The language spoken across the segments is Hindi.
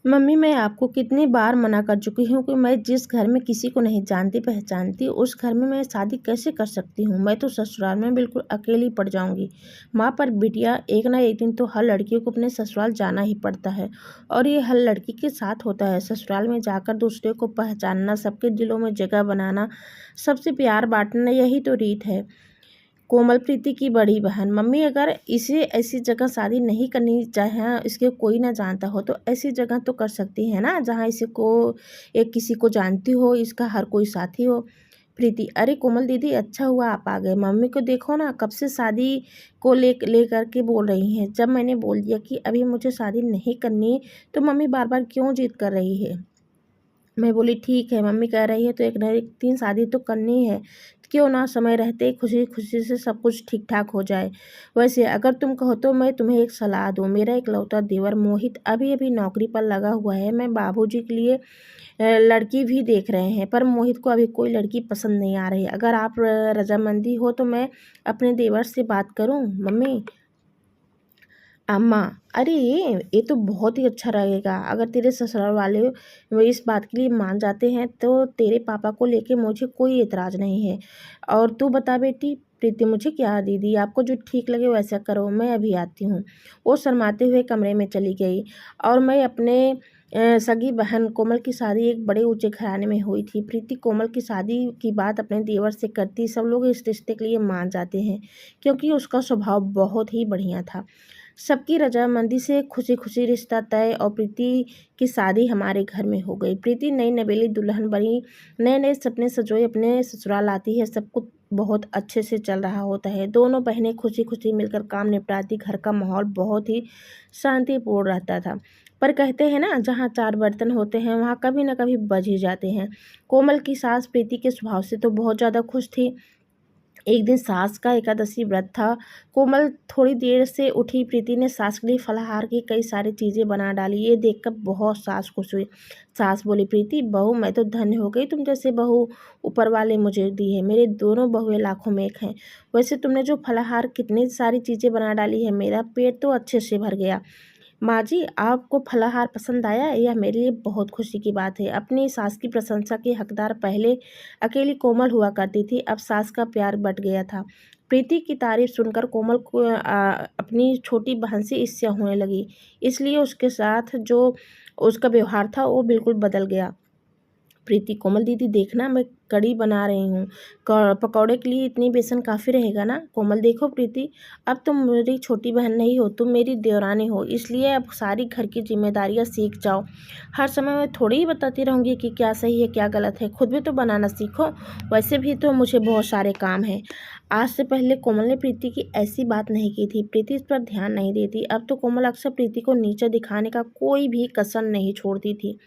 मम्मी, मैं आपको कितनी बार मना कर चुकी हूँ कि मैं जिस घर में किसी को नहीं जानती पहचानती उस घर में मैं शादी कैसे कर सकती हूँ। मैं तो ससुराल में बिल्कुल अकेली पड़ जाऊँगी। माँ, पर बिटिया, एक ना एक दिन तो हर लड़कियों को अपने ससुराल जाना ही पड़ता है और ये हर लड़की के साथ होता है। ससुराल में जाकर दूसरे को पहचानना, सबके दिलों में जगह बनाना, सबसे प्यार बांटना, यही तो रीत है। कोमल प्रीति की बड़ी बहन। मम्मी, अगर इसे ऐसी जगह शादी नहीं करनी जहाँ इसके कोई ना जानता हो तो ऐसी जगह तो कर सकती है ना जहाँ इसे को एक किसी को जानती हो, इसका हर कोई साथी हो। प्रीति, अरे कोमल दीदी, अच्छा हुआ आप आ गए। मम्मी को देखो ना, कब से शादी को ले करके बोल रही हैं। जब मैंने बोल दिया कि अभी मुझे शादी नहीं करनी तो मम्मी बार बार क्यों जिद कर रही है। मैं बोली, ठीक है, मम्मी कह रही है तो एक न एक दिन शादी तो करनी है। क्यों ना समय रहते खुशी खुशी से सब कुछ ठीक ठाक हो जाए। वैसे अगर तुम कहो तो मैं तुम्हें एक सलाह दूँ। मेरा इकलौता देवर मोहित अभी अभी नौकरी पर लगा हुआ है। मैं बाबूजी के लिए लड़की भी देख रहे हैं, पर मोहित को अभी कोई लड़की पसंद नहीं आ रही। अगर आप रजामंदी हो तो मैं अपने देवर से बात करूं। मम्मी, अम्मा, अरे ये तो बहुत ही अच्छा रहेगा। अगर तेरे ससुराल वाले वो इस बात के लिए मान जाते हैं तो तेरे पापा को लेके मुझे कोई एतराज़ नहीं है। और तू बता बेटी। प्रीति, मुझे क्या दीदी, आपको जो ठीक लगे वैसा करो, मैं अभी आती हूँ। वो शर्माते हुए कमरे में चली गई। और मैं अपने सगी बहन कोमल की शादी एक बड़े ऊंचे घराने में हुई थी। प्रीति कोमल की शादी की बात अपने देवर से करती, सब लोग इस रिश्ते के लिए मान जाते हैं क्योंकि उसका स्वभाव बहुत ही बढ़िया था। सबकी रजामंदी से खुशी खुशी रिश्ता तय और प्रीति की शादी हमारे घर में हो गई। प्रीति नई नवेली दुल्हन बनी, नए नए सपने सजोए अपने ससुराल आती है। सब कुछ बहुत अच्छे से चल रहा होता है। दोनों बहनें खुशी खुशी मिलकर काम निपटाती। घर का माहौल बहुत ही शांतिपूर्ण रहता था। पर कहते हैं ना, जहाँ चार बर्तन होते हैं वहाँ कभी ना कभी बज ही जाते हैं। कोमल की सास प्रीति के स्वभाव से तो बहुत ज़्यादा खुश थी। एक दिन सास का एकादशी व्रत था। कोमल थोड़ी देर से उठी। प्रीति ने सास के लिए फलाहार की कई सारी चीज़ें बना डाली। ये देखकर बहुत सास खुश हुई। सास बोली, प्रीति बहू, मैं तो धन्य हो गई, तुम जैसे बहू ऊपर वाले मुझे दी है। मेरे दोनों बहुएं लाखों में एक हैं। वैसे तुमने जो फलाहार कितनी सारी चीज़ें बना डाली है, मेरा पेट तो अच्छे से भर गया। माँ जी, आपको फलाहार पसंद आया, यह मेरे लिए बहुत खुशी की बात है। अपनी सास की प्रशंसा की हकदार पहले अकेली कोमल हुआ करती थी, अब सास का प्यार बट गया था। प्रीति की तारीफ सुनकर कोमल को अपनी छोटी बहन से ईर्ष्या होने लगी। इसलिए उसके साथ जो उसका व्यवहार था वो बिल्कुल बदल गया। प्रीति, कोमल दीदी देखना, मैं कढ़ी बना रही हूँ। पकौड़े के लिए इतनी बेसन काफ़ी रहेगा ना। कोमल, देखो प्रीति, अब तुम मेरी छोटी बहन नहीं हो, तुम मेरी देवरानी हो, इसलिए अब सारी घर की जिम्मेदारियाँ सीख जाओ। हर समय मैं थोड़ी ही बताती रहूँगी कि क्या सही है क्या गलत है, खुद भी तो बनाना सीखो। वैसे भी तो मुझे बहुत सारे काम हैं। आज से पहले कोमल ने प्रीति की ऐसी बात नहीं की थी। प्रीति इस पर ध्यान नहीं देती। अब तो कोमल अक्सर प्रीति को नीचे दिखाने का कोई भी कसर नहीं छोड़ती थी।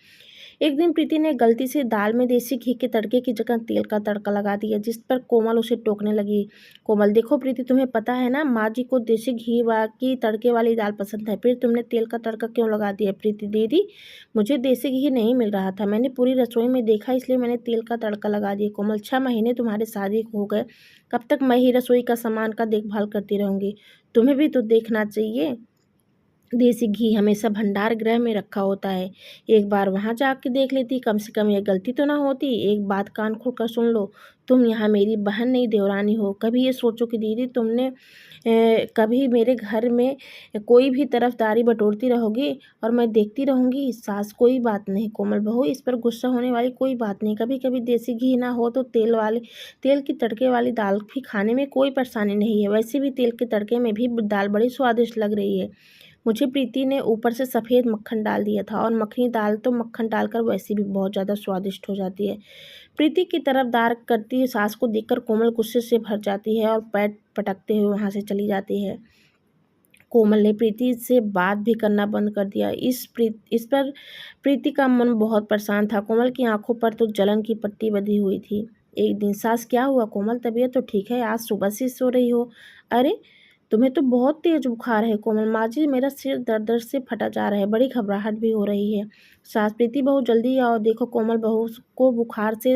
एक दिन प्रीति ने गलती से दाल में देसी घी के तड़के की जगह तेल का तड़का लगा दिया, जिस पर कोमल उसे टोकने लगी। कोमल, देखो प्रीति, तुम्हें पता है ना, माँ जी को देसी घी की तड़के वाली दाल पसंद है, फिर तुमने तेल का तड़का क्यों लगा दिया। प्रीति दीदी, मुझे देसी घी नहीं मिल रहा था, मैंने पूरी रसोई में देखा, इसलिए मैंने तेल का तड़का लगा दिया। कोमल, 6 महीने तुम्हारे शादी को हो गए, कब तक मैं ही रसोई का सामान का देखभाल करती रहूँगी। तुम्हें भी तो देखना चाहिए। देसी घी हमेशा भंडार गृह में रखा होता है, एक बार वहाँ जाके देख लेती, कम से कम ये गलती तो ना होती। एक बात कान खोल कर सुन लो, तुम यहाँ मेरी बहन नहीं देवरानी हो। कभी ये सोचो कि दीदी तुमने कभी मेरे घर में कोई भी तरफदारी बटोरती रहोगी और मैं देखती रहूँगी। सास, कोई बात नहीं कोमल बहू, इस पर गुस्सा होने वाली कोई बात नहीं। कभी कभी देसी घी ना हो तो तेल की तड़के वाली दाल भी खाने में कोई परेशानी नहीं है। वैसे भी तेल के तड़के में भी दाल बड़ी स्वादिष्ट लग रही है। मुझे प्रीति ने ऊपर से सफ़ेद मक्खन डाल दिया था और मखनी दाल तो मक्खन डालकर वैसे भी बहुत ज़्यादा स्वादिष्ट हो जाती है। प्रीति की तरफदार करती सास को देखकर कोमल गुस्से से भर जाती है और पैर पटकते हुए वहाँ से चली जाती है। कोमल ने प्रीति से बात भी करना बंद कर दिया। इस पर प्रीति का मन बहुत परेशान था। कोमल की आंखों पर तो जलन की पट्टी बंधी हुई थी। एक दिन, सास क्या हुआ कोमल, तबीयत तो ठीक है, आज सुबह से सो रही हो। अरे, तुम्हें तो बहुत तेज बुखार है। कोमल, माँ जी, मेरा सिर दर्द दर्द से फटा जा रहा है, बड़ी घबराहट भी हो रही है। सास, प्रीति बहू जल्दी आओ, देखो कोमल बहू को बुखार से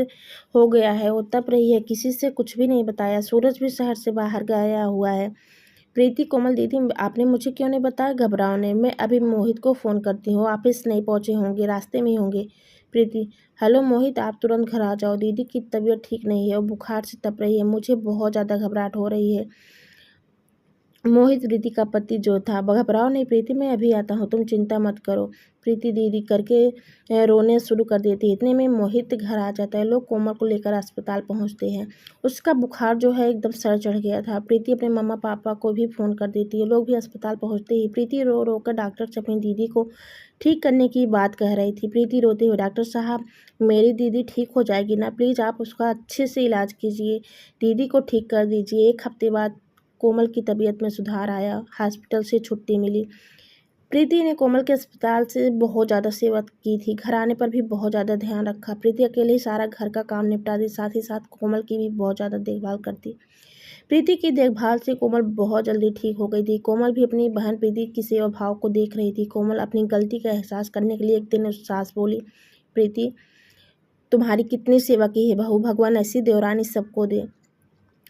हो गया है, वो तप रही है, किसी से कुछ भी नहीं बताया, सूरज भी शहर से बाहर गया हुआ है। प्रीति, कोमल दीदी आपने मुझे क्यों नहीं बताया? घबराओ नहीं, मैं अभी मोहित को फ़ोन करती हूँ, ऑफिस नहीं पहुँचे होंगे, रास्ते में ही होंगे। प्रीति, हेलो मोहित, आप तुरंत घर आ जाओ, दीदी की तबीयत ठीक नहीं है और बुखार से तप रही है, मुझे बहुत ज़्यादा घबराहट हो रही है। मोहित, प्रीति का पति जो था। घबराओ नहीं प्रीति, मैं अभी आता हूँ, तुम चिंता मत करो। प्रीति दीदी करके रोने शुरू कर देती है। इतने में मोहित घर आ जाता है। लोग कोमल को लेकर अस्पताल पहुँचते हैं। उसका बुखार जो है एकदम सर चढ़ गया था। प्रीति अपने मम्मा पापा को भी फ़ोन कर देती है। लोग भी अस्पताल पहुँचते ही प्रीति रो रो कर डॉक्टर से अपनी दीदी को ठीक करने की बात कह रही थी। प्रीति रोते हुए, डॉक्टर साहब मेरी दीदी ठीक हो जाएगी ना, प्लीज़ आप उसका अच्छे से इलाज कीजिए, दीदी को ठीक कर दीजिए। 1 हफ्ते बाद कोमल की तबीयत में सुधार आया, हॉस्पिटल से छुट्टी मिली। प्रीति ने कोमल के अस्पताल से बहुत ज़्यादा सेवा की थी। घर आने पर भी बहुत ज़्यादा ध्यान रखा। प्रीति अकेले ही सारा घर का काम निपटा दी, साथ ही साथ कोमल की भी बहुत ज़्यादा देखभाल करती। प्रीति की देखभाल से कोमल बहुत जल्दी ठीक हो गई थी। कोमल भी अपनी बहन प्रीति की सेवा भाव को देख रही थी। कोमल अपनी गलती का एहसास करने के लिए एक दिन उस सास बोली, प्रीति तुम्हारी कितनी सेवा की है बहू, भगवान ऐसी देवरानी सबको दे।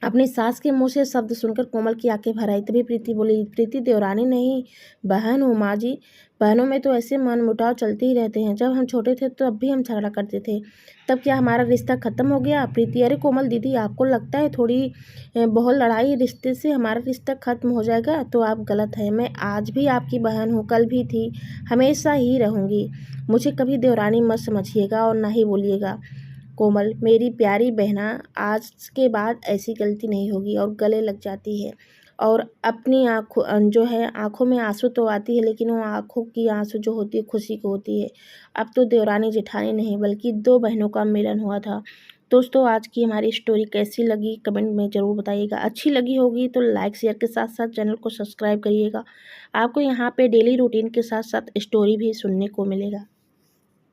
अपनी सास के मुंह से शब्द सुनकर कोमल की आंखें भर आई। तभी प्रीति बोली, प्रीति देवरानी नहीं, बहन हूँ माँ जी। बहनों में तो ऐसे मनमुटाव चलते ही रहते हैं। जब हम छोटे थे तो अब भी हम झगड़ा करते थे, तब क्या हमारा रिश्ता खत्म हो गया? प्रीति, अरे कोमल दीदी, आपको लगता है थोड़ी बहुत लड़ाई रिश्ते से हमारा रिश्ता खत्म हो जाएगा? तो आप गलत है। मैं आज भी आपकी बहन हूँ, कल भी थी, हमेशा ही रहूँगी। मुझे कभी देवरानी मत समझिएगा और ना ही बोलिएगा। कोमल, मेरी प्यारी बहना, आज के बाद ऐसी गलती नहीं होगी। और गले लग जाती है और अपनी आँखों जो है आँखों में आंसू तो आती है, लेकिन वो आँखों की आंसू जो होती है खुशी को होती है। अब तो देवरानी जेठानी नहीं बल्कि 2 बहनों का मिलन हुआ था। दोस्तों, आज की हमारी स्टोरी कैसी लगी कमेंट में ज़रूर बताइएगा। अच्छी लगी होगी तो लाइक शेयर के साथ साथ चैनल को सब्सक्राइब करिएगा। आपको यहाँ पे डेली रूटीन के साथ साथ स्टोरी भी सुनने को मिलेगा।